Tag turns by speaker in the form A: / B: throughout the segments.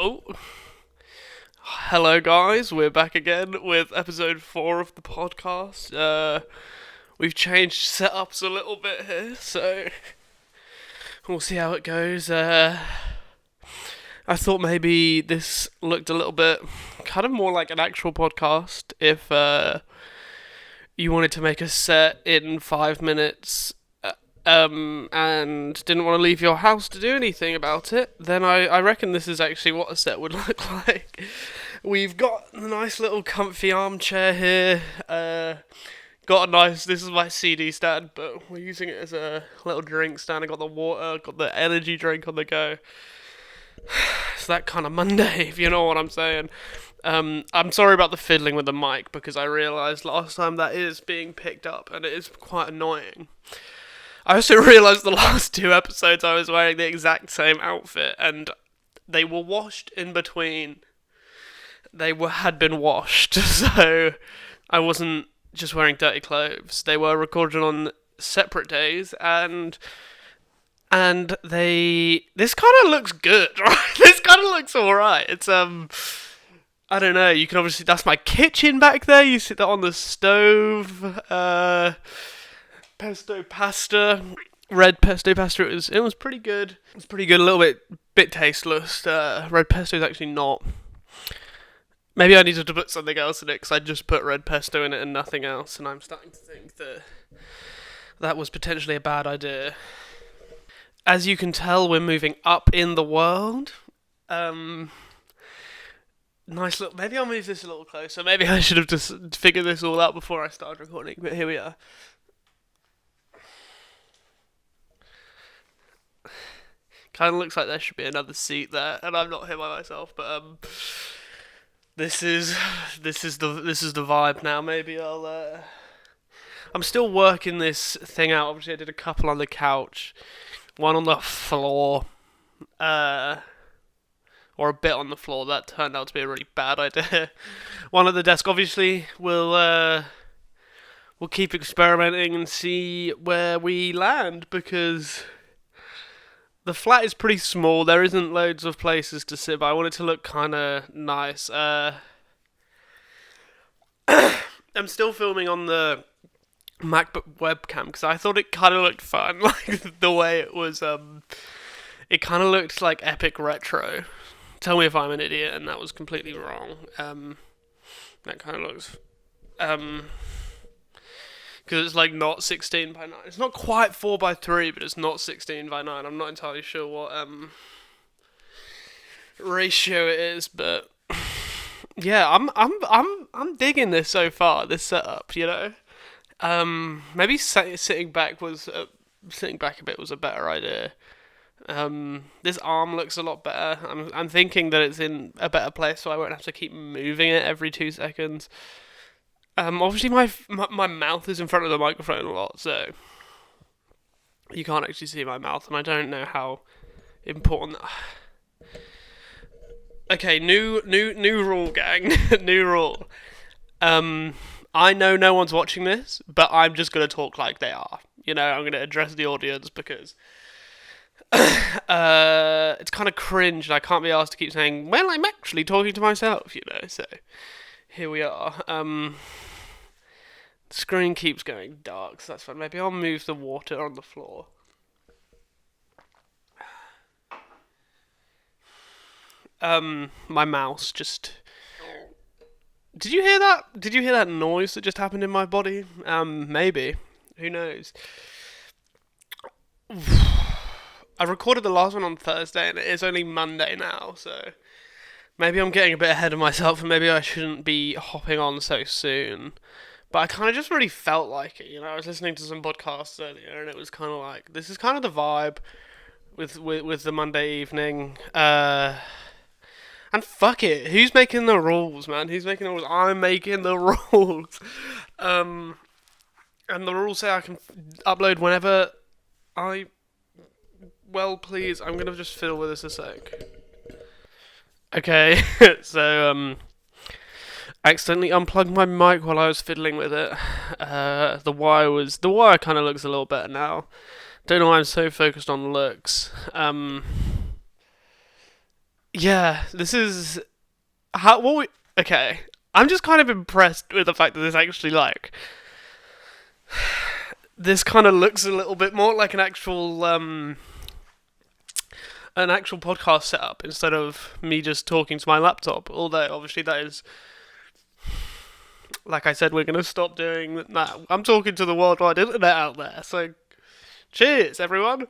A: Oh, hello guys, we're back again with episode 4 of the podcast. We've changed setups a little bit here, so we'll see how it goes. I thought maybe this looked a little bit kind of more like an actual podcast if you wanted to make a set in 5 minutes and didn't want to leave your house to do anything about it, then I reckon this is actually what a set would look like. We've got a nice little comfy armchair here. This is my CD stand, but we're using it as a little drink stand. I got the water, got the energy drink on the go. It's that kind of Monday, if you know what I'm saying. I'm sorry about the fiddling with the mic, because I realised last time that is being picked up, and it is quite annoying. I also realised the last 2 episodes I was wearing the exact same outfit, and they were washed in between. Had been washed, so I wasn't just wearing dirty clothes. They were recorded on separate days, and this kind of looks good, right? This kind of looks alright. It's I don't know. You can obviously, that's my kitchen back there. You sit that on the stove. Pesto pasta, red pesto pasta. It was pretty good. It was pretty good. A little bit tasteless. Red pesto is actually not. Maybe I needed to put something else in it, because I just put red pesto in it and nothing else, and I'm starting to think that was potentially a bad idea. As you can tell, we're moving up in the world. Nice little. Maybe I'll move this a little closer. Maybe I should have just figured this all out before I started recording. But here we are. Kind of looks like there should be another seat there, and I'm not here by myself. But this is the vibe now. Maybe I'm still working this thing out. Obviously, I did a couple on the couch, one on the floor, or a bit on the floor. That turned out to be a really bad idea. One at the desk. Obviously, we'll keep experimenting and see where we land, because the flat is pretty small. There isn't loads of places to sit, but I want it to look kind of nice. I'm still filming on the MacBook webcam, because I thought it kind of looked fun, like the way it was. It kind of looked like epic retro. Tell me if I'm an idiot, and that was completely wrong. That kind of looks. Because it's like not 16 by 9. It's not quite 4 by 3, but it's not 16 by 9. I'm not entirely sure what ratio it is, but yeah, I'm digging this so far. This setup, you know. Maybe sitting back a bit was a better idea. This arm looks a lot better. I'm thinking that it's in a better place, so I won't have to keep moving it every 2 seconds. Obviously my mouth is in front of the microphone a lot, so you can't actually see my mouth, and I don't know how important. Okay, new rule, gang. New rule. I know no one's watching this, but I'm just gonna talk like they are. You know, I'm gonna address the audience, because it's kind of cringe, and I can't be asked to keep saying, "Well, I'm actually talking to myself," you know. So here we are. The screen keeps going dark, so that's fine. Maybe I'll move the water on the floor. My mouse just. Did you hear that? Did you hear that noise that just happened in my body? Maybe. Who knows? I recorded the last one on Thursday, and it is only Monday now, so maybe I'm getting a bit ahead of myself, and maybe I shouldn't be hopping on so soon. But I kind of just really felt like it, you know. I was listening to some podcasts earlier, and it was kind of like, this is kind of the vibe with the Monday evening. And fuck it, who's making the rules, man? Who's making the rules? I'm making the rules. And the rules say I can upload whenever I. Well, please, I'm gonna just fiddle with this a sec. Okay, so I accidentally unplugged my mic while I was fiddling with it. The wire kind of looks a little better now. Don't know why I'm so focused on looks. yeah, this is how what we, okay. I'm just kind of impressed with the fact that this actually like this kind of looks a little bit more like an actual podcast setup instead of me just talking to my laptop. Although obviously that is, like I said, we're gonna stop doing that. I'm talking to the worldwide internet out there. So cheers, everyone.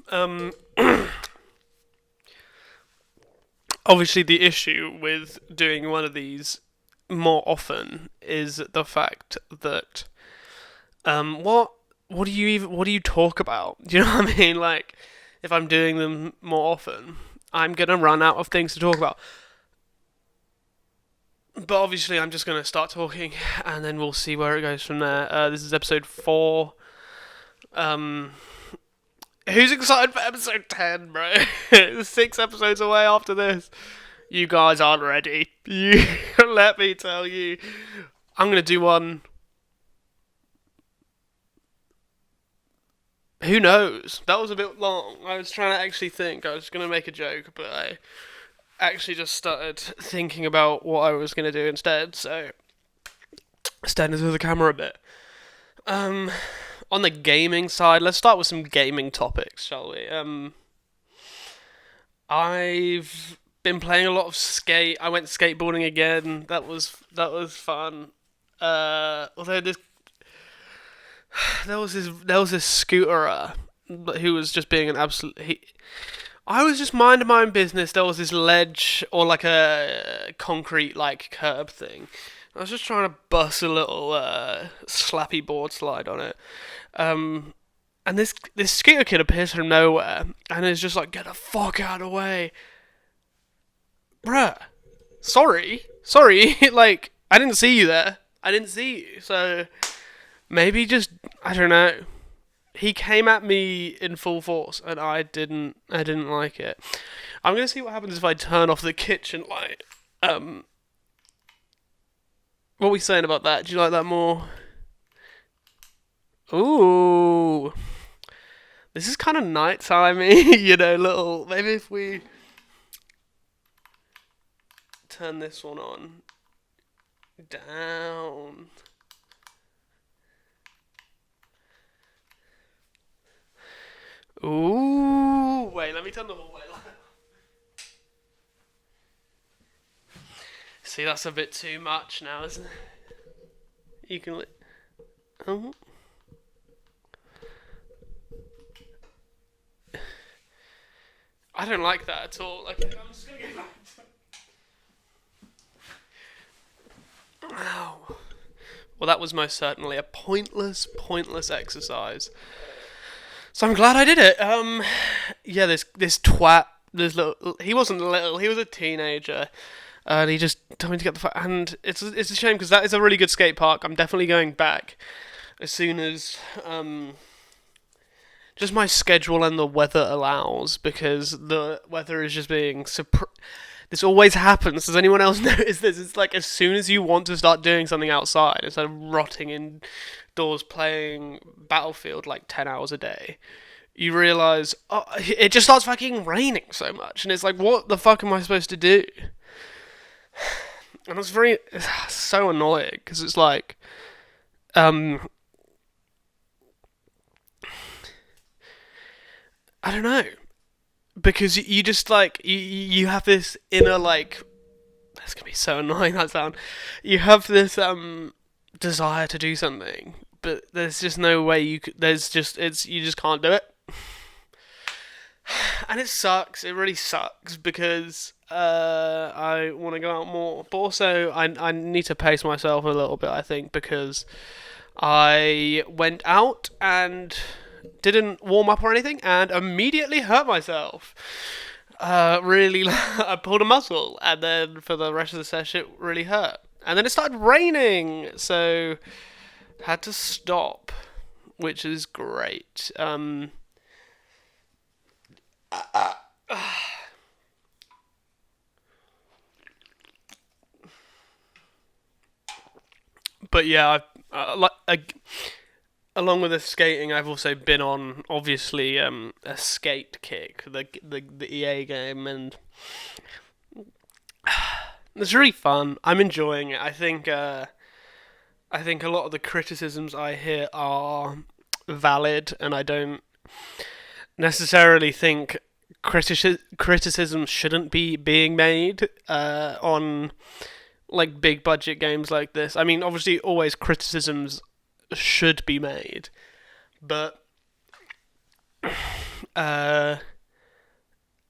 A: Um, Obviously the issue with doing one of these more often is the fact that what do you talk about? Do you know what I mean? Like, if I'm doing them more often, I'm gonna run out of things to talk about. But obviously, I'm just gonna start talking, and then we'll see where it goes from there. This is episode 4. Um, who's excited for episode 10, bro? 6 episodes away after this. You guys aren't ready. You let me tell you. I'm gonna do one. Who knows? That was a bit long. I was trying to actually think. I was gonna make a joke, but I actually just started thinking about what I was gonna do instead. So standing to the camera a bit. Um, on the gaming side, let's start with some gaming topics, shall we? I've been playing a lot of skate. I went skateboarding again. That was fun. Although there was this scooterer who was just being an absolute. I was just minding my own business. There was this ledge or like a concrete like curb thing. I was just trying to bust a little slappy board slide on it. Um, and this scooter kid appears from nowhere and is just like, get the fuck out of the way, bruh. Sorry. Like, I didn't see you there. I didn't see you. So maybe just, I don't know. He came at me in full force, and I didn't like it. I'm gonna see what happens if I turn off the kitchen light. Um, what are we saying about that? Do you like that more? Ooh, this is kind of nighttimey, little. Maybe if we turn this one on down. Ooh, wait, let me turn the hallway light. See, that's a bit too much now, isn't it? You can. Oh. I don't like that at all. Like, I'm just gonna go back to. Ow. Well, that was most certainly a pointless exercise. So I'm glad I did it. Yeah, this twat, this little, he wasn't little, he was a teenager, and he just told me to get the fuck. And it's a shame because that is a really good skate park. I'm definitely going back as soon as just my schedule and the weather allows, because the weather is just being this always happens. Does anyone else notice this? It's like as soon as you want to start doing something outside instead of rotting indoors playing Battlefield like 10 hours a day, you realise, oh, it just starts fucking raining so much. And it's like, what the fuck am I supposed to do? And it's so annoying because it's like, um, I don't know. Because you just like you have this inner like, that's gonna be so annoying, that sound. You have this desire to do something, but there's just no way you could. There's just it's you just can't do it, and it sucks. It really sucks because I want to go out more, but also I need to pace myself a little bit. I think because I went out and didn't warm up or anything, and immediately hurt myself. Really, I pulled a muscle, and then for the rest of the session, it really hurt. And then it started raining, so had to stop, which is great. But yeah, like along with the skating, I've also been on obviously a skate kick, the EA game, and it's really fun. I'm enjoying it. I think a lot of the criticisms I hear are valid, and I don't necessarily think criticism shouldn't be being made on like big budget games like this. I mean, obviously, always criticisms should be made, but uh,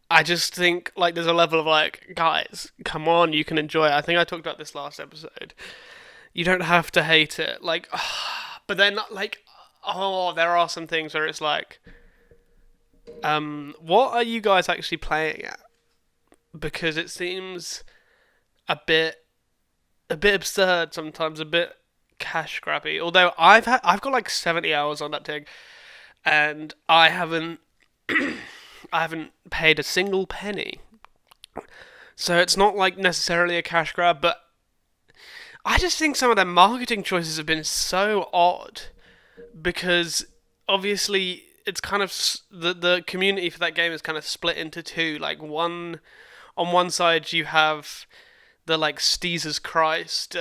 A: I just think like there's a level of like, guys, come on, you can enjoy it. I think I talked about this last episode. You don't have to hate it, like, but then like, oh, there are some things where it's like, what are you guys actually playing at? Because it seems a bit absurd sometimes, a bit cash grabby. Although I've got like 70 hours on that thing, and I haven't paid a single penny. So it's not like necessarily a cash grab, but I just think some of their marketing choices have been so odd because obviously it's kind of the community for that game is kind of split into two. Like one on one side you have the like Jesus Christ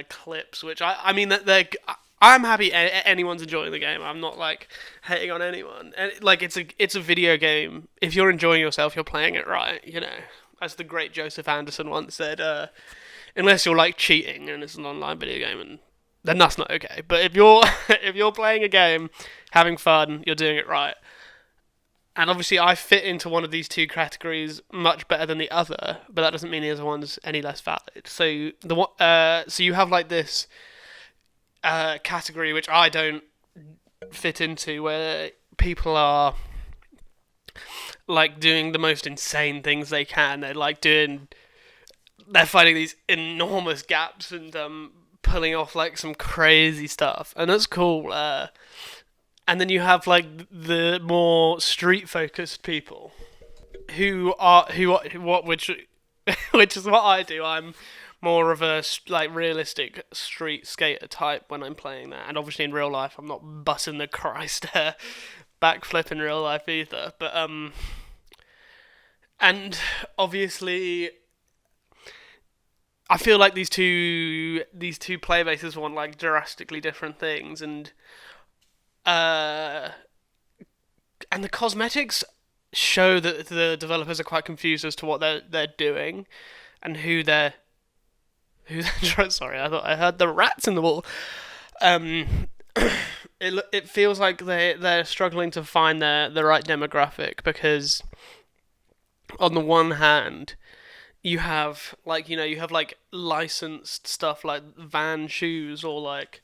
A: clips, which I mean that they're. I'm happy anyone's enjoying the game. I'm not like hating on anyone. And like it's a video game. If you're enjoying yourself, you're playing it right. You know, as the great Joseph Anderson once said. Unless you're like cheating and it's an online video game, and then that's not okay. But if you're if you're playing a game, having fun, you're doing it right. And obviously, I fit into one of these two categories much better than the other, but that doesn't mean the other one's any less valid. So so you have like this category which I don't fit into, where people are like doing the most insane things they can. They're finding these enormous gaps and pulling off like some crazy stuff, and that's cool. And then you have like the more street focused people which which is what I do. I'm more of a like realistic street skater type when I'm playing that, and obviously in real life I'm not busting the Christ backflip in real life either. But and obviously I feel like these two play bases want like drastically different things, uh, and the cosmetics show that the developers are quite confused as to what they're doing and who they're sorry, I thought I heard the rats in the wall. Um, it feels like they're struggling to find the right demographic because on the one hand you have like licensed stuff like Van shoes, or like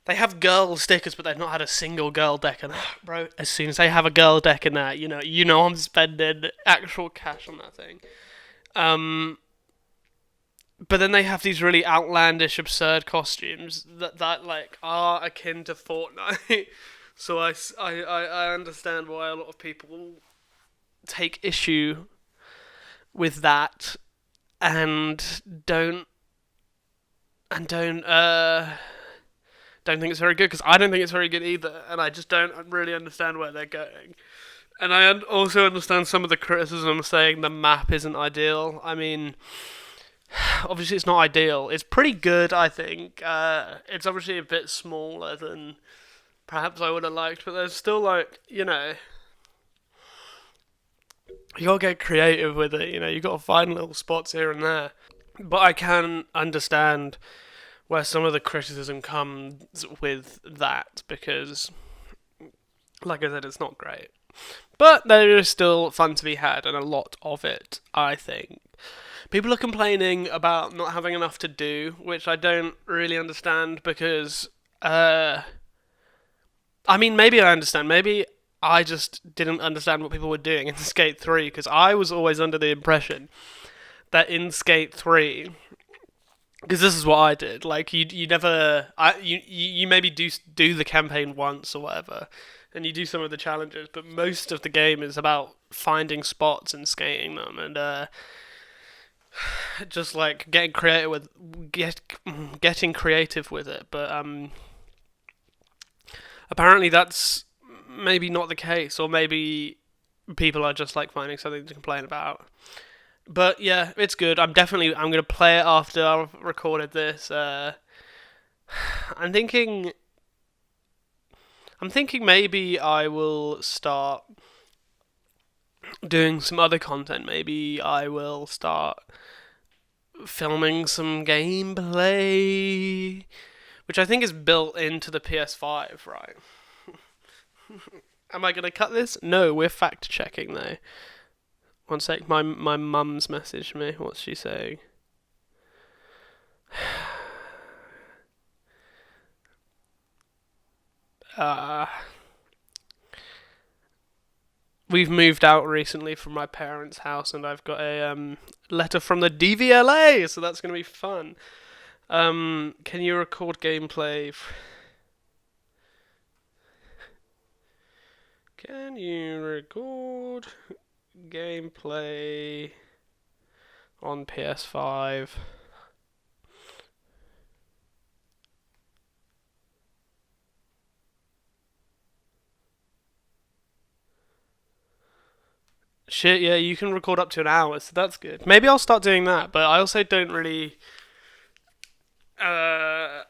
A: they have girl stickers, but they've not had a single girl deck in that, bro. As soon as they have a girl deck in that, you know I'm spending actual cash on that thing. Um, but then they have these really outlandish, absurd costumes that like are akin to Fortnite. So I understand why a lot of people take issue with that and don't don't think it's very good, because I don't think it's very good either, and I just don't really understand where they're going. And I also understand some of the criticism saying the map isn't ideal. I mean, obviously it's not ideal. It's pretty good, I think. It's obviously a bit smaller than perhaps I would have liked, but there's still like, you gotta get creative with it. You gotta find little spots here and there. But I can understand where some of the criticism comes with that, because, like I said, it's not great. But there is still fun to be had, and a lot of it, I think. People are complaining about not having enough to do, which I don't really understand because, I mean, maybe I understand. Maybe I just didn't understand what people were doing in Skate 3, because I was always under the impression that in Skate 3, because this is what I did. Like you never, you maybe do the campaign once or whatever, and you do some of the challenges, but most of the game is about finding spots and skating them, and just like getting creative with it. But Apparently, that's maybe not the case, or maybe people are just like finding something to complain about. But yeah, it's good. I'm gonna play it after I've recorded this. I'm thinking I'm thinking maybe I will start doing some other content. Maybe I will start filming some gameplay, which I think is built into the PS5, right? Am I gonna cut this? No, we're fact checking though. One sec, my mum's messaged me. What's she saying? Uh, we've moved out recently from my parents' house, and I've got a letter from the DVLA, so that's gonna be fun. Can you record gameplay? Can you record gameplay on PS5? Shit, yeah, you can record up to an hour, so that's good. Maybe I'll start doing that, but I also don't really. I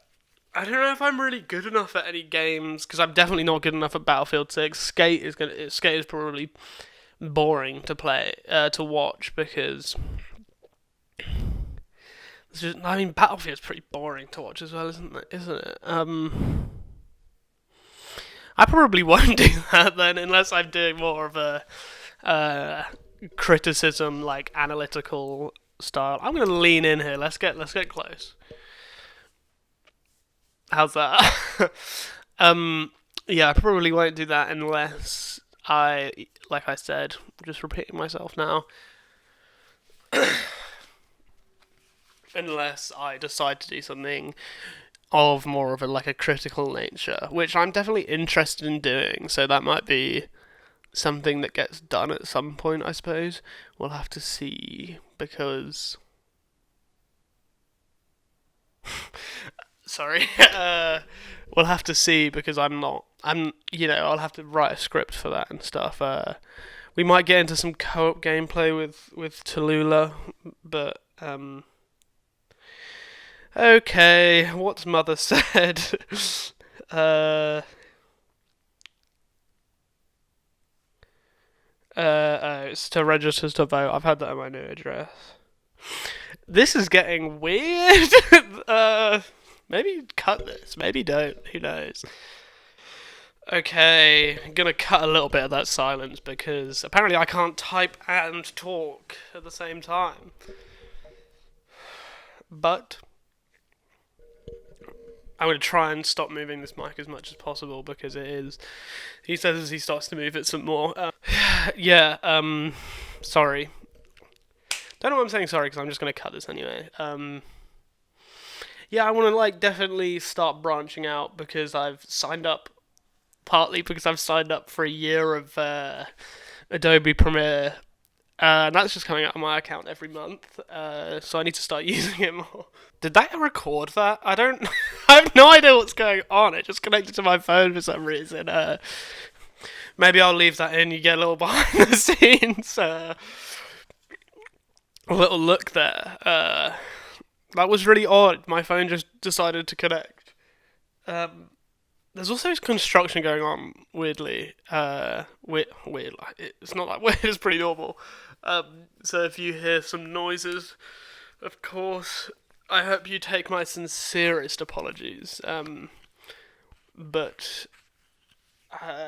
A: don't know if I'm really good enough at any games because I'm definitely not good enough at Battlefield 6. Skate is probably boring to play to watch because I mean Battlefield's pretty boring to watch as well, isn't it? I probably won't do that then unless I'm doing more of a uh, criticism, like analytical style. I'm gonna lean in here. Let's get close. How's that? Yeah, I probably won't do that unless like I said, I'm just repeating myself now. Unless I decide to do something of more of a like a critical nature, which I'm definitely interested in doing. So that might be something that gets done at some point, I suppose. We'll have to see because sorry. We'll have to see because I'm not. I'll have to write a script for that and stuff. We might get into some co-op gameplay with Tallulah, but okay. What's mother said? uh, it's to register to vote. I've had that at my new address. This is getting weird. Maybe cut this. Maybe don't. Who knows? Okay, I'm gonna cut a little bit of that silence because apparently I can't type and talk at the same time. But I'm gonna try and stop moving this mic as much as possible because it is. He says as he starts to move it some more. Yeah. Sorry. Don't know why I'm saying sorry because I'm just gonna cut this anyway. Yeah, I want to like definitely start branching out because I've signed up. Partly because I've signed up for a year of Adobe Premiere, and that's just coming out of my account every month. So I need to start using it more. Did that record that? I don't. I have no idea what's going on. It just connected to my phone for some reason. Maybe I'll leave that in. You get a little behind the scenes, a little look there. That was really odd. My phone just decided to connect. There's also construction going on, weirdly. Weird. Like, it's not that weird, it's pretty normal. So if you hear some noises, of course, I hope you take my sincerest apologies. But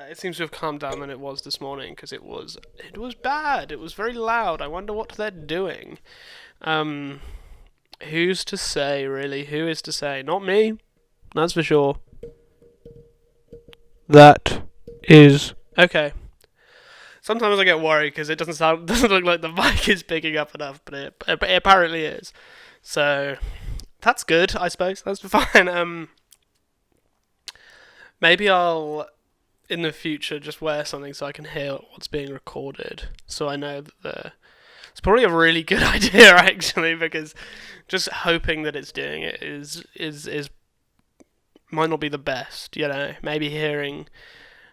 A: it seems to have calmed down than it was this morning because it was bad. It was very loud. I wonder what they're doing. Who's to say, really? Who is to say? Not me. That's for sure. That is okay. Sometimes I get worried because it doesn't look like the mic is picking up enough, but it apparently is. So that's good, I suppose. That's fine. Maybe I'll in the future just wear something so I can hear what's being recorded, so I know that it's probably a really good idea actually because just hoping that it's doing it is might not be the best. Maybe hearing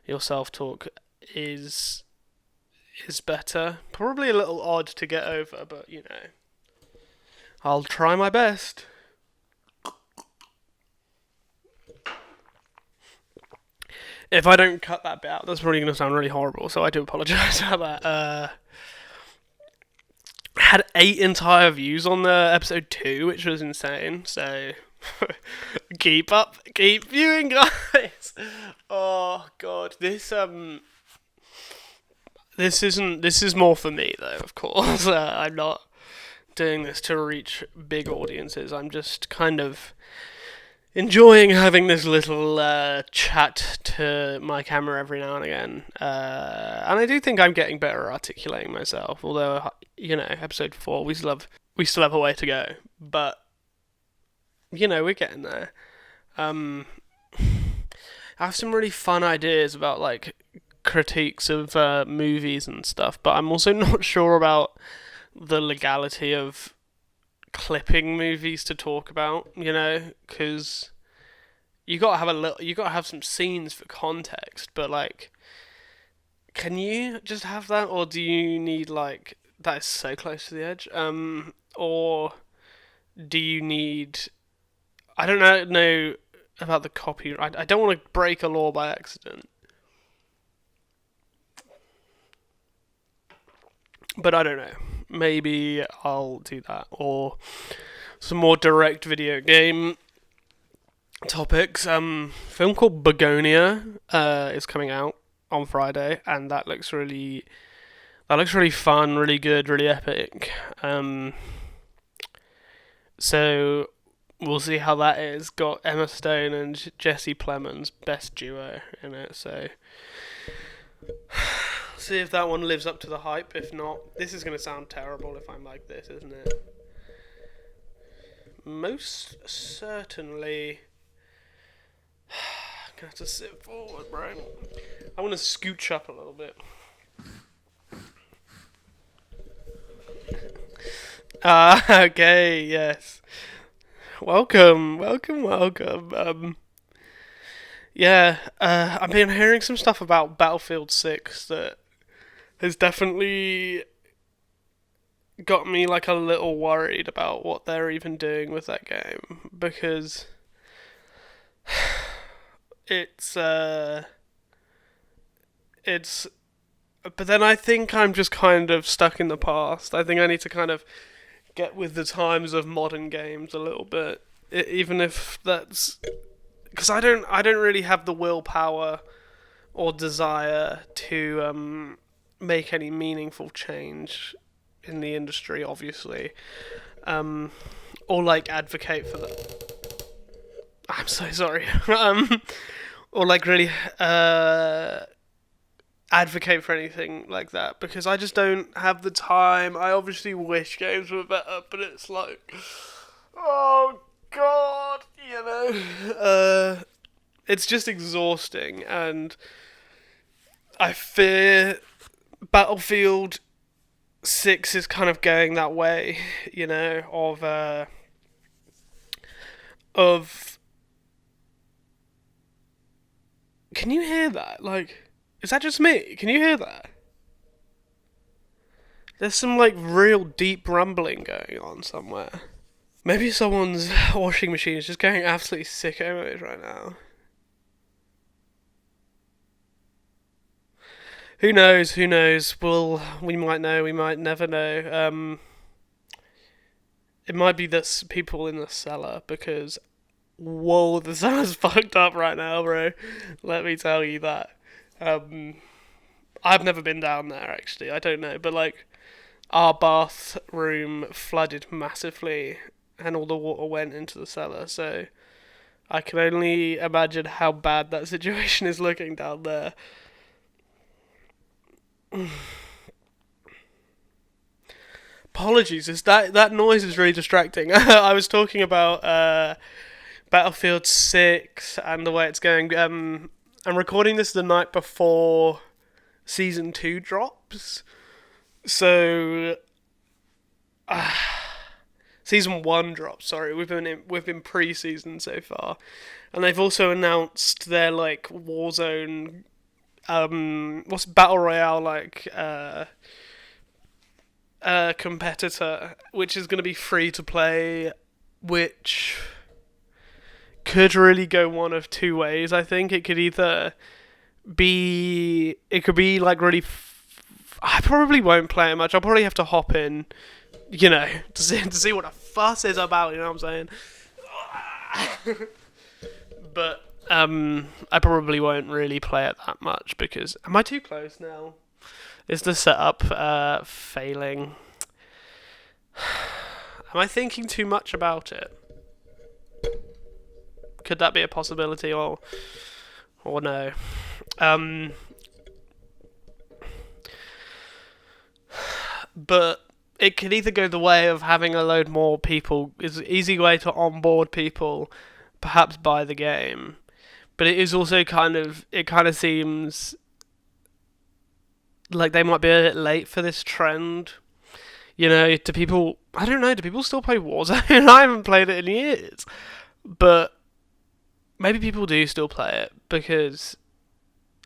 A: yourself talk is is better. Probably a little odd to get over, but I'll try my best. If I don't cut that bit out, that's probably going to sound really horrible, so I do apologise about that. Had 8 entire views on the episode 2, which was insane, so keep viewing, guys. Oh god, this is more for me though, of course. I'm not doing this to reach big audiences. I'm just kind of enjoying having this little chat to my camera every now and again. And I do think I'm getting better at articulating myself. Although, episode 4, we still have a way to go. But, we're getting there. I have some really fun ideas about, like, critiques of movies and stuff. But I'm also not sure about the legality of clipping movies to talk about, because you gotta have some scenes for context, but like, can you just have that, or do you need like that is so close to the edge, or do you need? I don't know about the copyright. I don't want to break a law by accident, but I don't know. Maybe I'll do that, or some more direct video game topics. Film called Begonia is coming out on Friday, and that looks really fun, really good, really epic. So we'll see how that is. Got Emma Stone and Jesse Plemons, best duo in it. So see if that one lives up to the hype. If not, this is going to sound terrible if I'm like this, isn't it? Most certainly. I'm gonna have to sit forward, bro. I want to scooch up a little bit. Okay, yes. Welcome. I've been hearing some stuff about Battlefield 6 that has definitely got me like a little worried about what they're even doing with that game, because it's but then I think I'm just kind of stuck in the past. I think I need to kind of get with the times of modern games a little bit, even if that's because I don't really have the willpower or desire to make any meaningful change in the industry, obviously, or like advocate for that. I'm so sorry. Or like really advocate for anything like that, because I just don't have the time. I obviously wish games were better, but it's like, oh god, it's just exhausting, and I fear Battlefield 6 is kind of going that way, of can you hear that? Like, is that just me? Can you hear that? There's some like real deep rumbling going on somewhere. Maybe someone's washing machine is just going absolutely sicko mode right now. Who knows? We might know, we might never know. It might be this people in the cellar, because whoa, the cellar's fucked up right now, bro. Let me tell you that. I've never been down there actually. I don't know, but like our bathroom flooded massively, and all the water went into the cellar. So I can only imagine how bad that situation is looking down there. Apologies, that noise is really distracting. I was talking about Battlefield 6 and the way it's going. I'm recording this the night before Season 2 drops. So Season 1 dropped. Sorry, we've been pre-season so far, and they've also announced their like Warzone what's battle royale like competitor, which is going to be free to play, which could really go one of two ways. I think it could either it could be like really. I probably won't play it much. I'll probably have to hop in, to see what the fuss is about. You know what I'm saying? But I probably won't really play it that much because am I too close now? Is the setup failing? Am I thinking too much about it? Could that be a possibility or no? But it could either go the way of having a load more people. It's an easy way to onboard people, perhaps buy the game. But it is also it kind of seems like they might be a bit late for this trend. Do people, I don't know, do people still play Warzone? I haven't played it in years. But maybe people do still play it because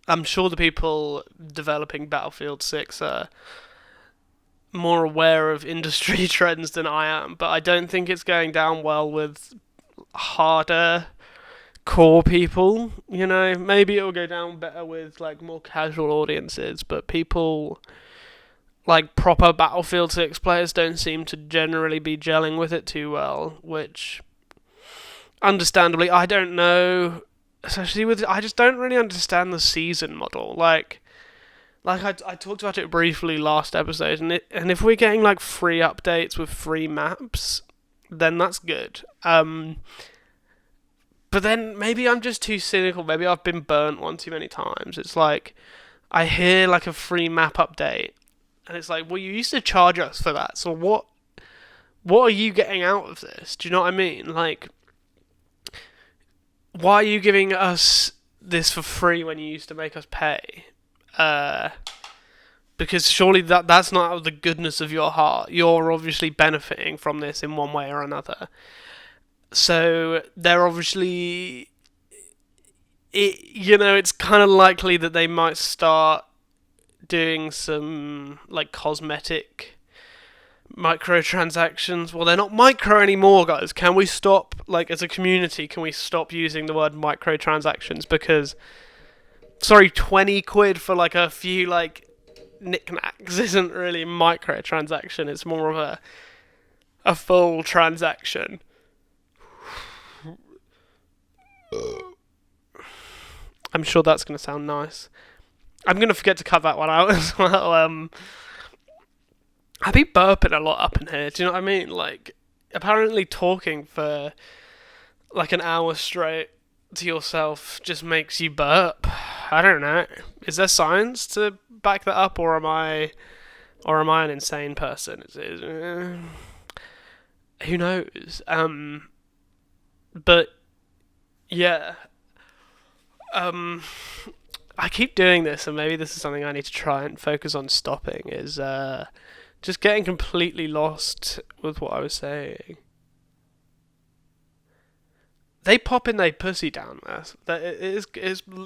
A: I'm sure the people developing Battlefield 6 are more aware of industry trends than I am, but I don't think it's going down well with harder core people. Maybe it'll go down better with like more casual audiences, but people like proper Battlefield 6 players don't seem to generally be gelling with it too well, which understandably I don't know, especially with I just don't really understand the season model. I talked about it briefly last episode, and if we're getting like free updates with free maps, then that's good. But then maybe I'm just too cynical. Maybe I've been burnt one too many times. It's like I hear like a free map update, and it's like, well, you used to charge us for that, so what are you getting out of this? Do you know what I mean? Like, why are you giving us this for free when you used to make us pay? Because surely that's not out of the goodness of your heart. You're obviously benefiting from this in one way or another. So they're obviously, it's kind of likely that they might start doing some like cosmetic microtransactions. Well, they're not micro anymore, guys. Can we stop, like, as a community, can we stop using the word microtransactions? Because, sorry, 20 quid for like a few like knickknacks isn't really a microtransaction. It's more of a full transaction. I'm sure that's going to sound nice. I'm going to forget to cut that one out as well. I be burping a lot up in here. Do you know what I mean? Like, apparently talking for like an hour straight to yourself just makes you burp. I don't know. Is there science to back that up, or am I an insane person? Who knows? But yeah. I keep doing this, and maybe this is something I need to try and focus on stopping. Is just getting completely lost with what I was saying. They popping their pussy down there. That it's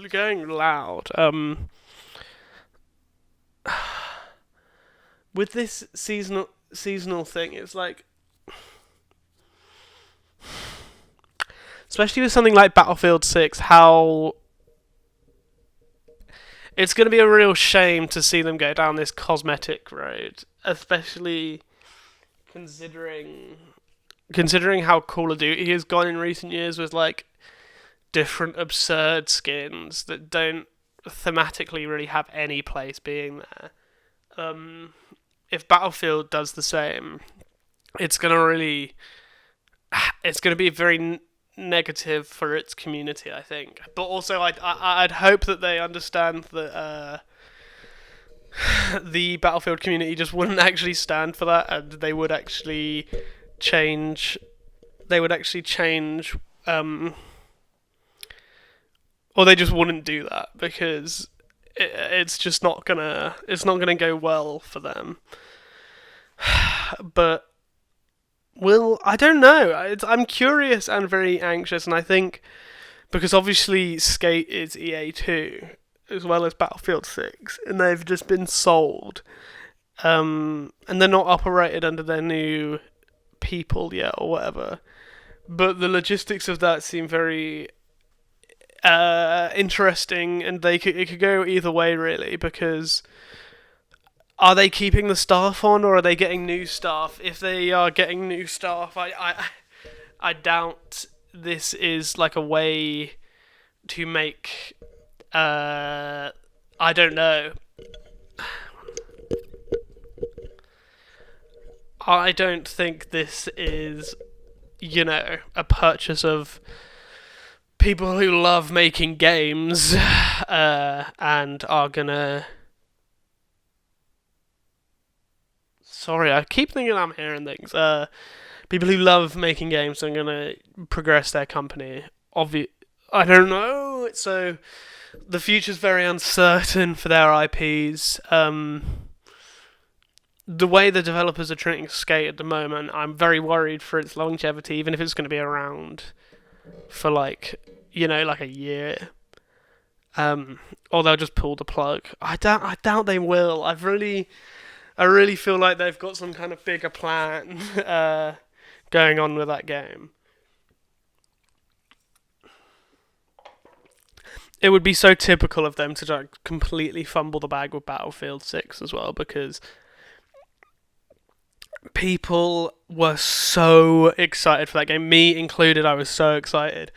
A: going loud. With this seasonal thing, it's like, especially with something like Battlefield 6, how it's going to be a real shame to see them go down this cosmetic road, especially considering how Call of Duty has gone in recent years with like different absurd skins that don't thematically really have any place being there. If Battlefield does the same, it's gonna be very negative for its community, I think. But also, I'd hope that they understand that the Battlefield community just wouldn't actually stand for that, and they would actually change. Or they just wouldn't do that because it's just not gonna go well for them. But Well, I don't know. I'm curious and very anxious, and I think because obviously Skate is EA 2 as well as Battlefield 6, and they've just been sold, and they're not operated under their new people yet or whatever. But the logistics of that seem very interesting, and it could go either way really because are they keeping the staff on or are they getting new staff? If they are getting new staff, I doubt this is like a way to make. I don't know. I don't think this is, a purchase of people who love making games and are gonna. Sorry, I keep thinking I'm hearing things. People who love making games are gonna progress their company. I don't know. So the future's very uncertain for their IPs. The way the developers are treating Skate at the moment, I'm very worried for its longevity, even if it's going to be around for like a year. Or they'll just pull the plug. I doubt they will. I really feel like they've got some kind of bigger plan going on with that game. It would be so typical of them to like completely fumble the bag with Battlefield 6 as well, because people were so excited for that game, me included. I was so excited,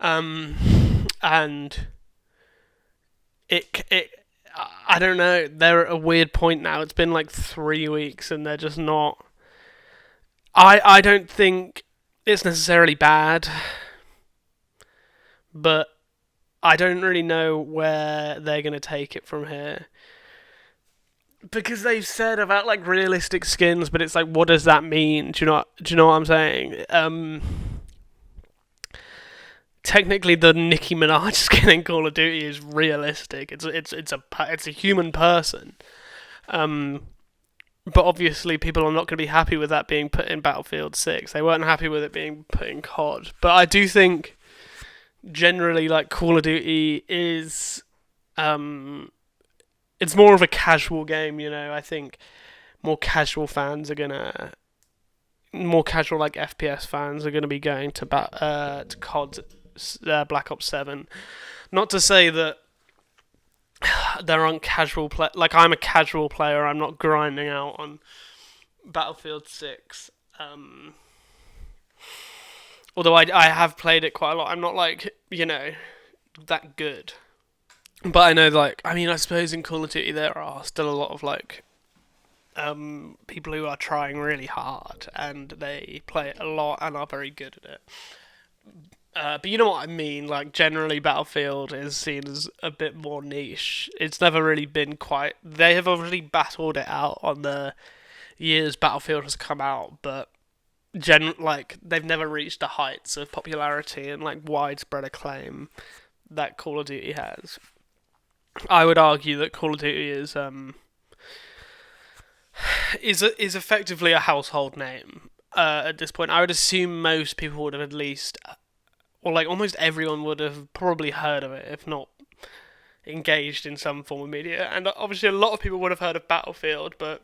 A: and it I don't know. They're at a weird point now. It's been like 3 weeks, and they're just not. I don't think it's necessarily bad, but I don't really know where they're gonna take it from here. Because they've said about like realistic skins, but it's like, what does that mean? Do you know what I'm saying? Technically, the Nicki Minaj skin in Call of Duty is realistic. It's a human person. But obviously, people are not going to be happy with that being put in Battlefield 6. They weren't happy with it being put in COD. But I do think generally, like, Call of Duty is it's more of a casual game. I think more casual fans are gonna more casual like FPS fans are gonna be going to COD Black Ops 7. Not to say that there aren't casual play. Like, I'm a casual player. I'm not grinding out on Battlefield 6. Although I have played it quite a lot. I'm not like that good. But I know, like, I mean, I suppose in Call of Duty there are still a lot of like people who are trying really hard and they play it a lot and are very good at it. But you know what I mean? Like, generally, Battlefield is seen as a bit more niche. It's never really been quite. They have obviously battled it out on the years Battlefield has come out, but like they've never reached the heights of popularity and like widespread acclaim that Call of Duty has. I would argue that Call of Duty is effectively a household name at this point. I would assume most people would have at least, or like almost everyone would have probably heard of it, if not engaged in some form of media. And obviously, a lot of people would have heard of Battlefield, but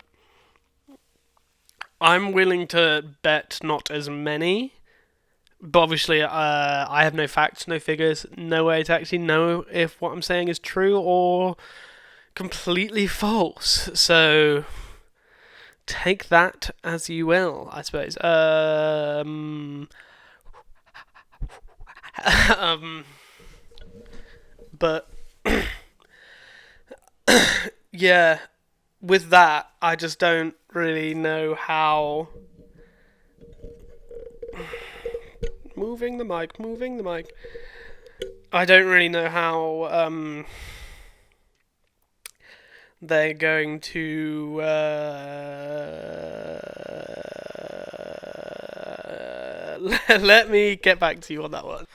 A: I'm willing to bet not as many. But obviously, I have no facts, no figures, no way to actually know if what I'm saying is true or completely false. So take that as you will, I suppose. But yeah, with that, I just don't really know how. Moving the mic. I don't really know how they're going to let me get back to you on that one.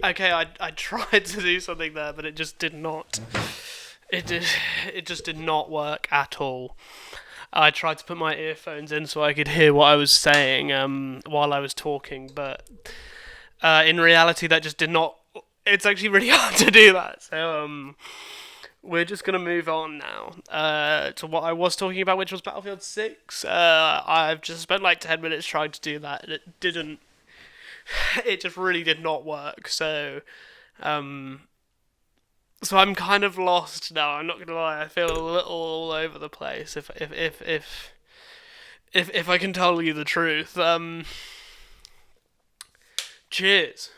A: Okay, I tried to do something there, but it just did not. It just did not work at all. I tried to put my earphones in so I could hear what I was saying while I was talking, but in reality, that just did not. It's actually really hard to do that. So we're just gonna move on now to what I was talking about, which was Battlefield 6. I've just spent like 10 minutes trying to do that, and it didn't. It just really did not work. Um, so I'm kind of lost now. I'm not gonna lie. I feel a little all over the place. If I can tell you the truth. Cheers.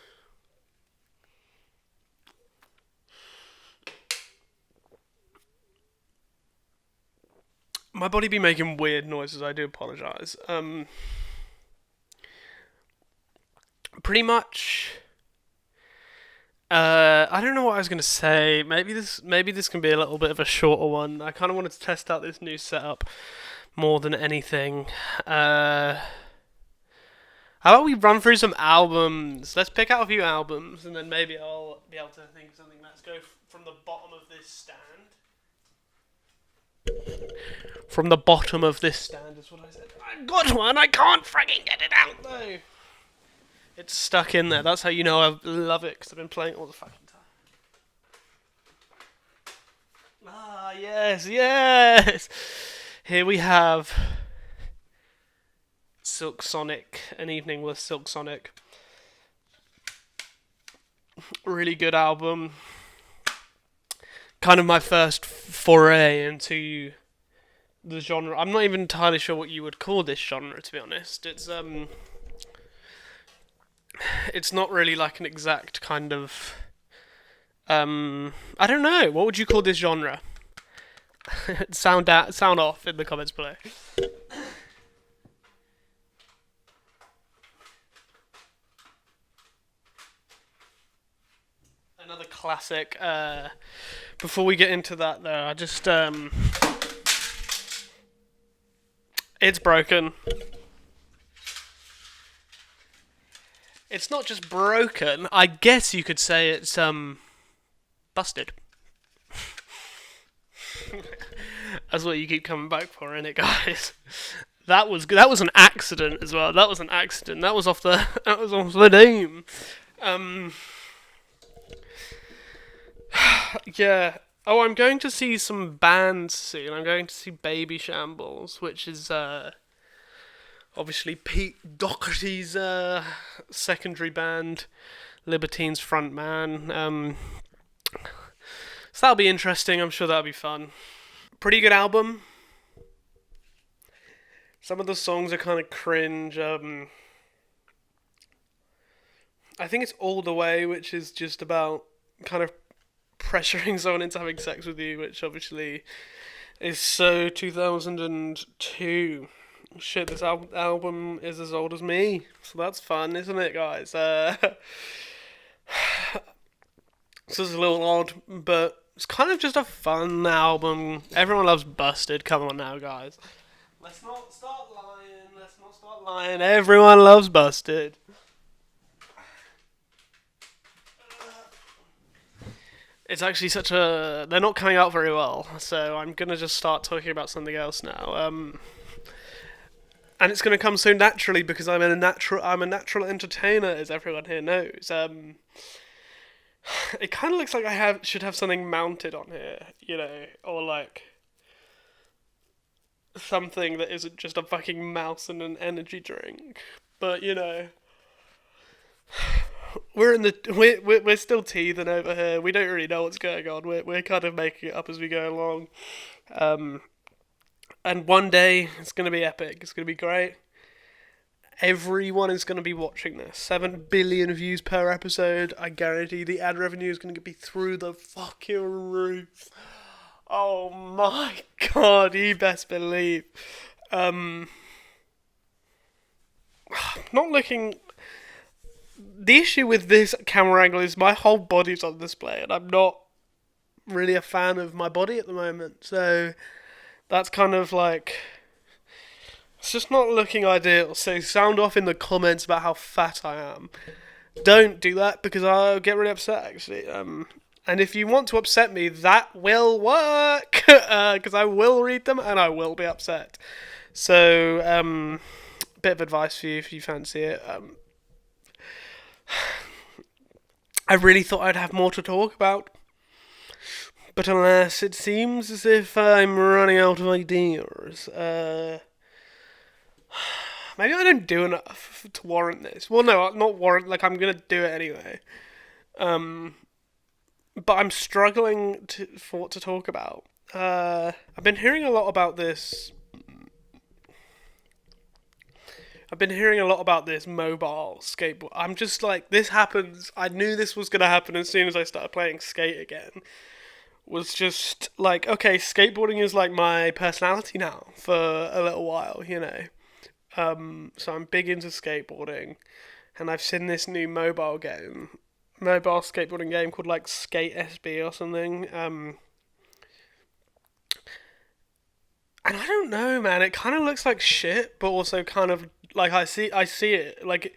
A: My body be making weird noises. I do apologize. Pretty much. I don't know what I was gonna say. Maybe this can be a little bit of a shorter one. I kind of wanted to test out this new setup more than anything. How about we run through some albums? Let's pick out a few albums, and then maybe I'll be able to think of something. Let's go from the bottom of this stand. From the bottom of this stand is what I said. I got one. I can't fucking get it out though. It's stuck in there. That's how you know I love it, because I've been playing it all the fucking time. Ah, yes, yes. Here we have Silk Sonic, An Evening with Silk Sonic. Really good album. Kind of my first foray into the genre. I'm not even entirely sure what you would call this genre, to be honest. It's not really like an exact kind of I don't know. What would you call this genre? Sound off in the comments below. Another classic. Before we get into that, though, I just it's broken. It's not just broken. I guess you could say it's busted. That's what you keep coming back for, innit, guys? That was an accident as well. That was an accident. That was off the name. Yeah. Oh, I'm going to see some bands soon. I'm going to see Baby Shambles, which is obviously Pete Doherty's secondary band, Libertines frontman. So that'll be interesting. I'm sure that'll be fun. Pretty good album. Some of the songs are kind of cringe. I think it's All the Way, which is just about kind of pressuring someone into having sex with you, which obviously is so 2002. Shit, this album is as old as me, so that's fun, isn't it, guys? This is a little odd, but it's kind of just a fun album. Everyone loves Busted. Come on now, guys. Let's not start lying. Everyone loves Busted. It's actually such a... They're not coming out very well, so I'm going to just start talking about something else now. And it's going to come so naturally because I'm a natural entertainer, as everyone here knows. It kind of looks like I should have something mounted on here, or like something that isn't just a fucking mouse and an energy drink. But we're still teething over here. We don't really know what's going on. We're kind of making it up as we go along. And one day it's gonna be epic. It's gonna be great. Everyone is gonna be watching this. 7 billion views per episode. I guarantee the ad revenue is gonna be through the fucking roof. Oh my god, you best believe. Not looking. The issue with this camera angle is my whole body's on display, and I'm not really a fan of my body at the moment. So that's kind of like, it's just not looking ideal. So sound off in the comments about how fat I am. Don't do that because I'll get really upset. Actually, And if you want to upset me, that will work, because I will read them and I will be upset. So, bit of advice for you if you fancy it. I really thought I'd have more to talk about, but alas, it seems as if I'm running out of ideas. Maybe I don't do enough to warrant this. Well, no, not warrant. Like, I'm gonna do it anyway. Um, but I'm struggling for what to talk about. I've been hearing a lot about this. I've been hearing a lot about this mobile skateboard. I'm just like, this happens. I knew this was gonna happen as soon as I started playing Skate again. Was just like, okay, skateboarding is like my personality now for a little while, you know. So I'm big into skateboarding, and I've seen this new mobile skateboarding game called like Skate SB or something. And I don't know, man. It kind of looks like shit, but also kind of like I see it. Like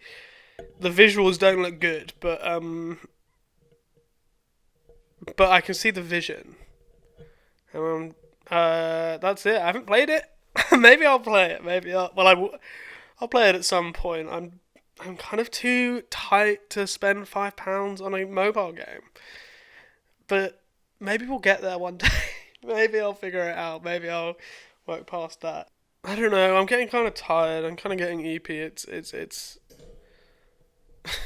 A: the visuals don't look good, but I can see the vision. That's it. I haven't played it. Maybe I'll play it. I'll play it at some point. I'm kind of too tight to spend £5 on a mobile game, but maybe we'll get there one day. Maybe I'll figure it out. Maybe I'll work past that. I don't know. I'm getting kind of tired. I'm kind of getting EP. It's like it's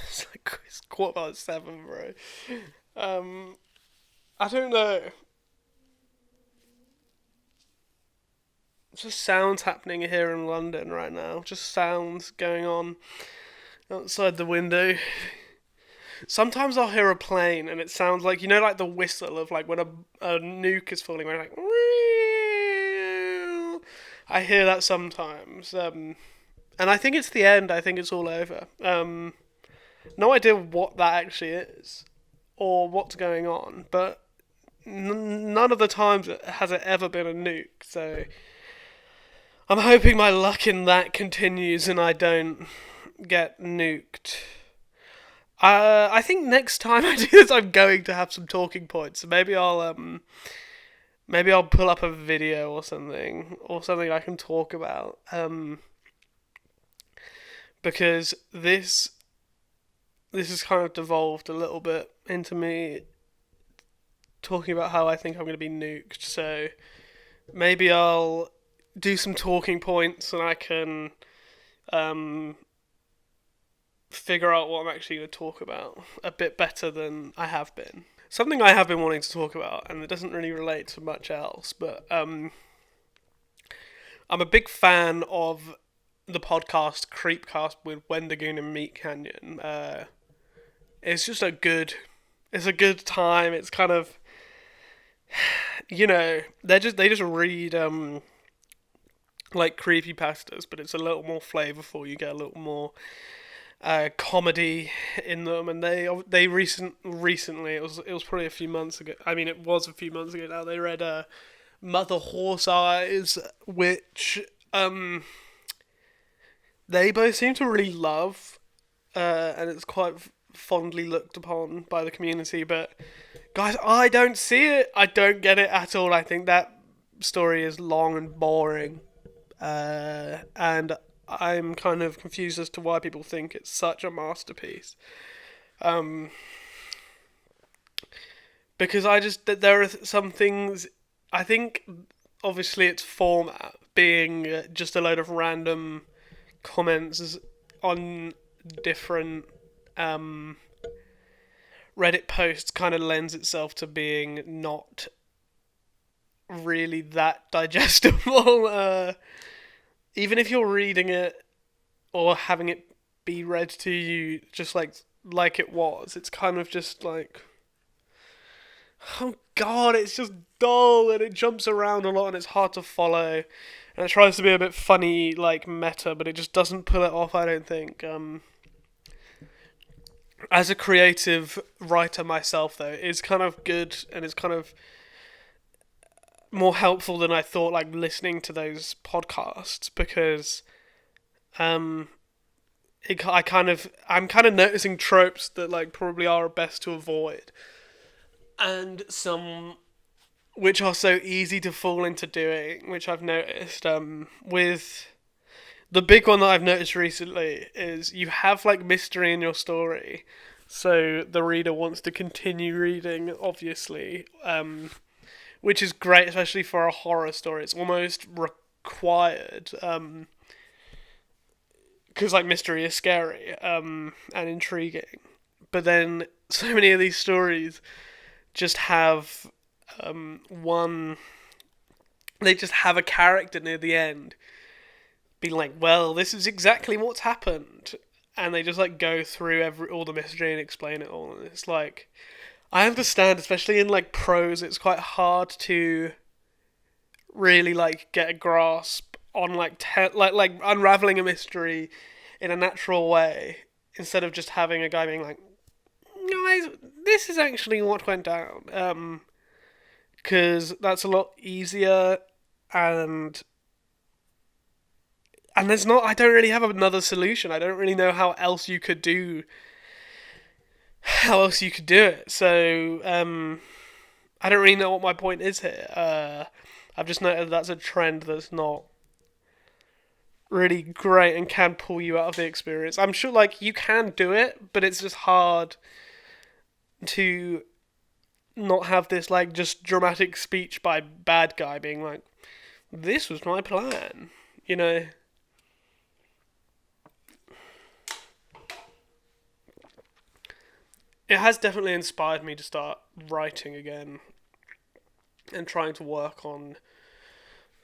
A: 7:15, bro. I don't know. Just sounds happening here in London right now. Just sounds going on outside the window. Sometimes I'll hear a plane and it sounds like, you know, like the whistle of like when a nuke is falling. Where like, I hear that sometimes. And I think it's the end. I think it's all over. No idea what that actually is or what's going on, but none of the times has it ever been a nuke. So I'm hoping my luck in that continues and I don't get nuked. I think next time I do this, I'm going to have some talking points. So maybe I'll pull up a video or something I can talk about. Because this has kind of devolved a little bit into me talking about how I think I'm going to be nuked. So maybe I'll do some talking points and I can figure out what I'm actually going to talk about a bit better than I have been. Something I have been wanting to talk about, and it doesn't really relate to much else, but I'm a big fan of the podcast Creepcast with Wendigoon and Meat Canyon. It's just it's a good time. It's kind of, you know, they just read like creepypastas, but it's a little more flavorful. You get a little more comedy in them, and recently it was probably a few months ago. I mean, it was a few months ago now. They read Mother Horse Eyes, which they both seem to really love, and it's quite fondly looked upon by the community. But guys, I don't see it. I don't get it at all. I think that story is long and boring, and I'm kind of confused as to why people think it's such a masterpiece. Because there are some things, I think, obviously its format being just a load of random comments on different Reddit posts kind of lends itself to being not really that digestible. Even if you're reading it or having it be read to you just like it was, it's kind of just like, oh god, it's just dull and it jumps around a lot and it's hard to follow. And it tries to be a bit funny, like meta, but it just doesn't pull it off, I don't think. As a creative writer myself, though, it's kind of good and it's kind of more helpful than I thought, like listening to those podcasts, because I'm kind of noticing tropes that like probably are best to avoid. and some which are so easy to fall into doing, which I've noticed. With the big one that I've noticed recently is you have like mystery in your story, so the reader wants to continue reading, obviously, which is great, especially for a horror story. It's almost required, because like mystery is scary, and intriguing. But then so many of these stories just have one. They just have a character near the end being like, "Well, this is exactly what's happened," and they just like go through all the mystery and explain it all. And it's like, I understand, especially in like prose, it's quite hard to really like get a grasp on like like unraveling a mystery in a natural way instead of just having a guy being like, guys, this is actually what went down. Because that's a lot easier, and there's not. I don't really have another solution. I don't really know how else you could do. How else you could do it? So I don't really know what my point is here. I've just noted that's a trend that's not really great and can pull you out of the experience. I'm sure, like, you can do it, but it's just hard to not have this, like, just dramatic speech by bad guy being like, this was my plan, you know? It has definitely inspired me to start writing again and trying to work on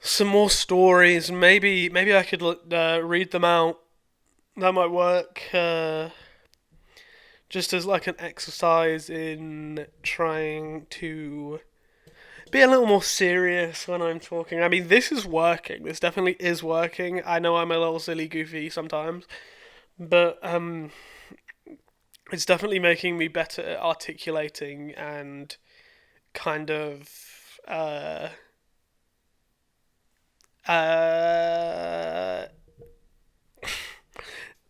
A: some more stories. Maybe I could read them out. That might work. Just as like an exercise in trying to be a little more serious when I'm talking. I mean, this is working. This definitely is working. I know I'm a little silly goofy sometimes, but it's definitely making me better at articulating and kind of uh,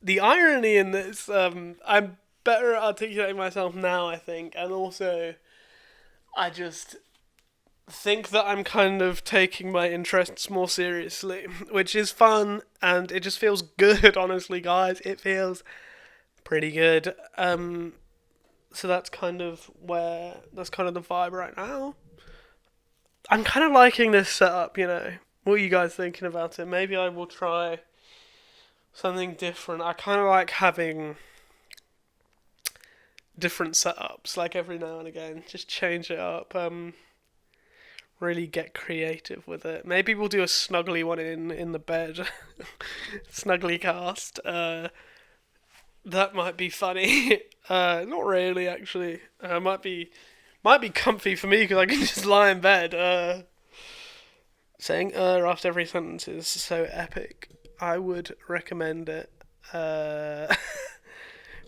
A: the irony in this. I'm better at articulating myself now, I think, and also I just think that I'm kind of taking my interests more seriously, which is fun and it just feels good. Honestly, guys, it feels pretty good. So that's kind of the vibe right now. I'm kind of liking this setup. What are you guys thinking about it? Maybe I will try something different. I kind of like having different setups, like every now and again, just change it up. Really get creative with it. Maybe we'll do a snuggly one in the bed, snuggly cast. That might be funny. Not really, actually. Might be comfy for me because I can just lie in bed. Saying after every sentence is so epic. I would recommend it. We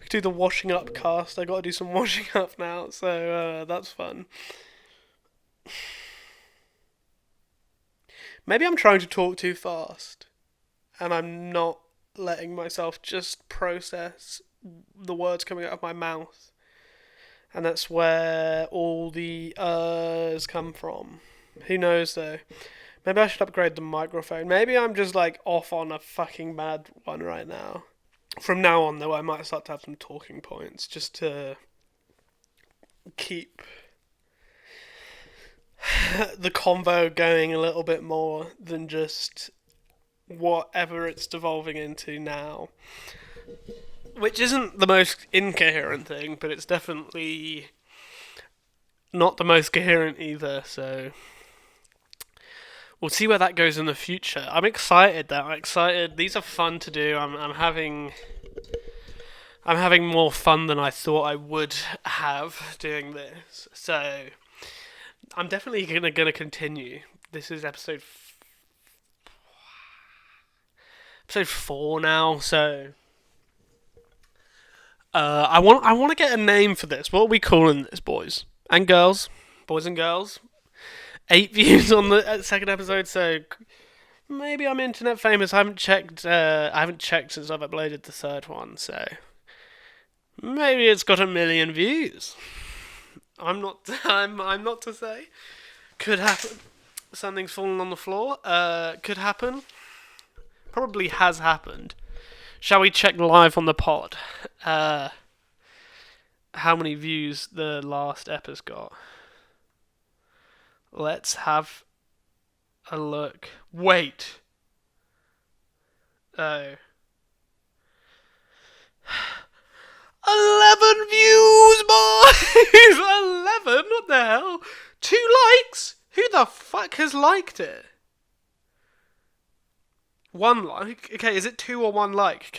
A: could do the washing up cast. I got to do some washing up now, so that's fun. Maybe I'm trying to talk too fast, and I'm not letting myself just process the words coming out of my mouth. And that's where all the come from. Who knows though? Maybe I should upgrade the microphone. Maybe I'm just like off on a fucking mad one right now. From now on though, I might start to have some talking points just to keep the convo going a little bit more than just whatever it's devolving into now. Which isn't the most incoherent thing, but it's definitely not the most coherent either, so we'll see where that goes in the future. I'm excited though. I'm excited. These are fun to do. I'm having more fun than I thought I would have doing this. So I'm definitely gonna continue. This is episode 4 now, so I want to get a name for this. What are we calling this, boys and girls? Boys and girls. 8 views on the second episode, so maybe I'm internet famous. I haven't checked. I haven't checked since I've uploaded the third one, so maybe it's got 1 million views. I'm not to say. Could happen. Something's fallen on the floor. Could happen. Probably has happened. Shall we check live on the pod? How many views the last ep has got? Let's have a look. Wait. Oh. 11 views, boys! 11? What the hell? 2 likes? Who the fuck has liked it? 1 like? Okay, is it 2 or 1 like?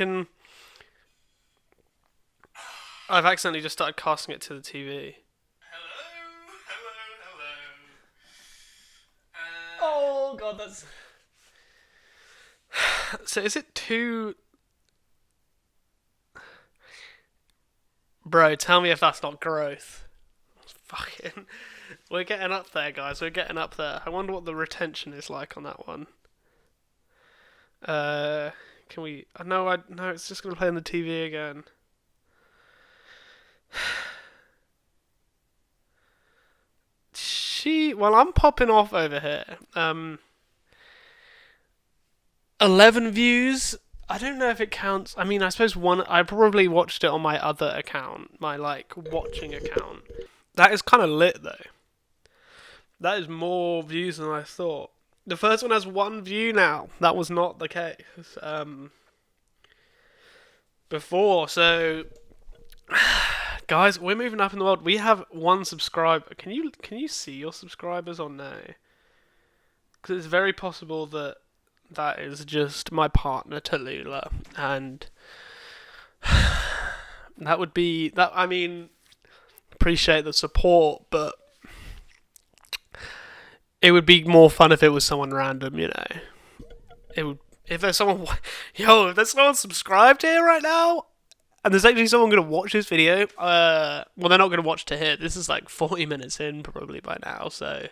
A: I've accidentally just started casting it to the TV. Oh god, that's... So is it 2... Bro, tell me if that's not growth. Fucking... We're getting up there, guys. We're getting up there. I wonder what the retention is like on that one. Can we... No, it's just going to play on the TV again. Well, I'm popping off over here. 11 views. I don't know if it counts. I mean, I suppose I probably watched it on my other account, my watching account. That is kind of lit though. That is more views than I thought. The first one has 1 view now. That was not the case before. So, guys, we're moving up in the world. We have 1 subscriber. Can you see your subscribers or no? Because it's very possible that is just my partner Tallulah, and that would be that. I mean, appreciate the support, but it would be more fun if it was someone random, you know. It would if there's someone, if there's someone subscribed here right now, and there's actually someone going to watch this video. Well, they're not going to watch to here. This is like 40 minutes in probably by now, so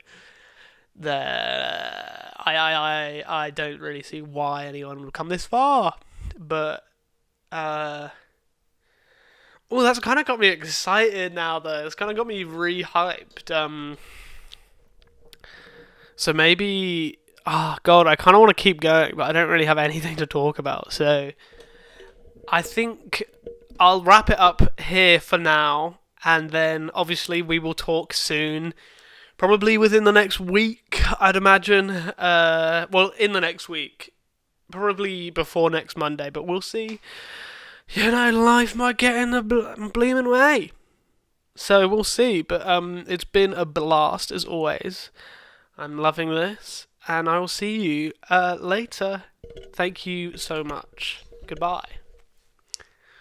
A: I don't really see why anyone would come this far, but that's kind of got me excited now though. It's kind of got me re-hyped. So maybe, god, I kind of want to keep going, but I don't really have anything to talk about, so I think I'll wrap it up here for now, and then obviously we will talk soon. Probably within the next week, I'd imagine. In the next week. Probably before next Monday, but we'll see. You know, life might get in the bleeming way. So we'll see, but it's been a blast as always. I'm loving this, and I will see you later. Thank you so much. Goodbye.